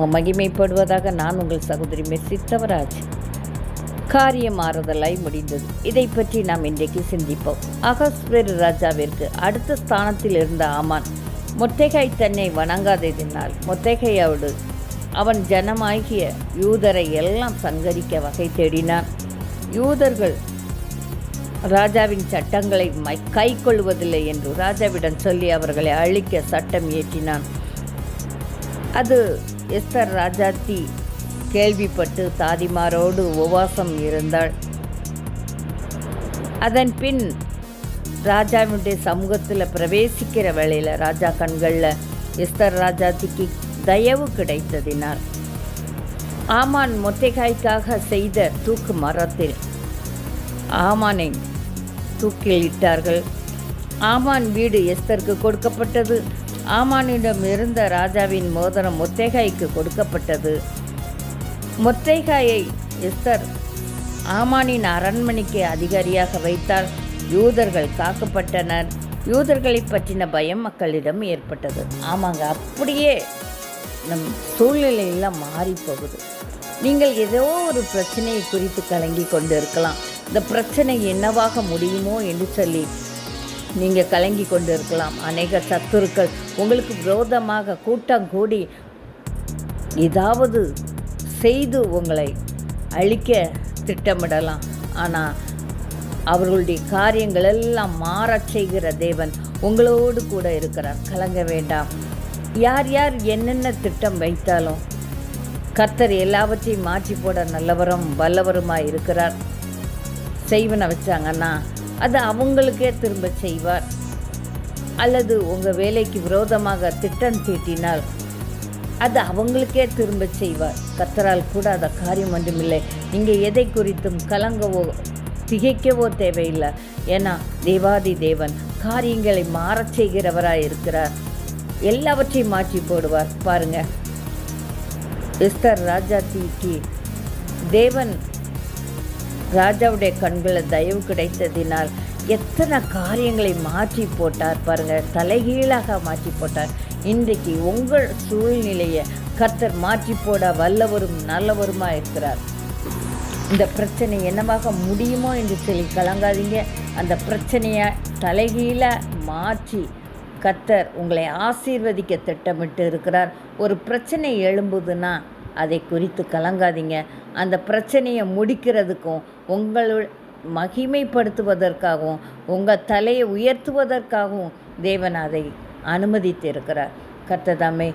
மகிமைப்படுவதாக. நான் உங்கள் சகோதரி மெர்சித்தவராஜ். காரியம் மாறுதலாய் முடிந்தது. இதை பற்றி நாம் இன்றைக்கு சிந்திப்போம். அகாஸ்வேரு ராஜாவிற்கு அடுத்த ஸ்தானத்தில் இருந்த ஆமான் மொர்தெகாய் தன்னை வணங்காததினால் மொர்தெகாயோடு அவன் ஜனமாகிய யூதரை எல்லாம் சங்கரிக்க வகை தேடினான். யூதர்கள் ராஜாவின் சட்டங்களை கை கொள்வதில்லை என்று ராஜாவிடம் சொல்லி அவர்களை அழிக்க சட்டம் இயற்றினான். அது எஸ்தர் ராஜாத்தி கேள்விப்பட்டு தாதிமாரோடு உபவாசம் இருந்தாள். அதன் பின் ராஜாவினுடைய சமூகத்தில் பிரவேசிக்கிற வேளையில் ராஜா கண்களில் எஸ்தர் ராஜாத்திக்கு தயவு கிடைத்ததினால் ஆமான் மொர்தெகாய்க்காக செய்த தூக்கு மரத்தில் ஆமானை தூக்கில் இட்டார்கள். ஆமான் வீடு எஸ்தருக்கு கொடுக்கப்பட்டது. ஆமானிடம் இருந்த ராஜாவின் மோதிரம் மொர்தெகாய்க்கு கொடுக்கப்பட்டது. மொர்தெகாயை எஸ்தர் ஆமானின் அரண்மனைக்கு அதிகாரியாக வைத்தால் யூதர்கள் காக்கப்பட்டனர். யூதர்களை பற்றின பயம் மக்களிடம் ஏற்பட்டது. ஆமாங்க, அப்படியே நம் சூழ்நிலையெல்லாம் மாறிப்போகுது. நீங்கள் ஏதோ ஒரு பிரச்சனையை குறித்து கலங்கி கொண்டு இருக்கலாம். இந்த பிரச்சனை என்னவாக முடியுமோ என்று சொல்லி நீங்கள் கலங்கி கொண்டு இருக்கலாம். அநேக சத்துருக்கள் உங்களுக்கு விரோதமாக கூட்டம் கூடி ஏதாவது செய்து உங்களை அழிக்க திட்டமிடலாம். ஆனால் அவர்களுடைய காரியங்கள் எல்லாம் மாறச் செய்கிற தேவன் உங்களோடு கூட இருக்கிறார். கலங்க வேண்டாம். யார் யார் என்னென்ன திட்டம் வைத்தாலும் கர்த்தர் எல்லாவற்றையும் மாற்றி போட நல்லவரும் வல்லவருமாய் இருக்கிறார். செய்வனை வச்சாங்கன்னா அது அவங்களுக்கே திரும்ப செய்வார். அல்லது உங்கள் வேலைக்கு விரோதமாக திட்டம் தீட்டினால் அது அவங்களுக்கே திரும்ப செய்வார். கர்த்தரால் கூட அதை காரியம் ஒன்றுமில்லை. நீங்கள் எதை குறித்தும் கலங்கவோ திகைக்கவோ தேவையில்லை. ஏன்னா தேவாதி தேவன் காரியங்களை மாறச் செய்கிறவராக இருக்கிறார். எல்லாவற்றையும் மாற்றி போடுவார். பாருங்கள், எஸ்தர் ராஜாத்திக்கு தேவன் ராஜாவுடைய கண்களில் தயவு கிடைத்ததினால் எத்தனை காரியங்களை மாற்றி போட்டார் பாருங்கள். தலைகீழாக மாற்றி போட்டார். இன்றைக்கு உங்கள் சூழ்நிலையை கர்த்தர் மாற்றி போட வல்லவரும் நல்லவருமாக இருக்கிறார். இந்த பிரச்சனை என்னவாக முடியுமோ என்று சொல்லி கலங்காதீங்க. அந்த பிரச்சனையை தலைகீழாக மாற்றி கர்த்தர் உங்களை ஆசீர்வதிக்க திட்டமிட்டு இருக்கிறார். ஒரு பிரச்சனை எழும்புதுன்னா அதை குறித்து கலங்காதீங்க. அந்த பிரச்சனையை முடிக்கிறதுக்கும் உங்களை மகிமைப்படுத்துவதற்காகவும் உங்கள் தலையை உயர்த்துவதற்காகவும் தேவன் அதை அனுமதித்திருக்கிறார். கர்த்தர் தாமே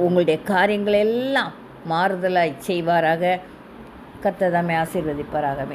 உங்களுடைய காரியங்களெல்லாம் மாறுதலாய் செய்வாராக. கர்த்தர் தாமே ஆசீர்வதிப்பாராகவே.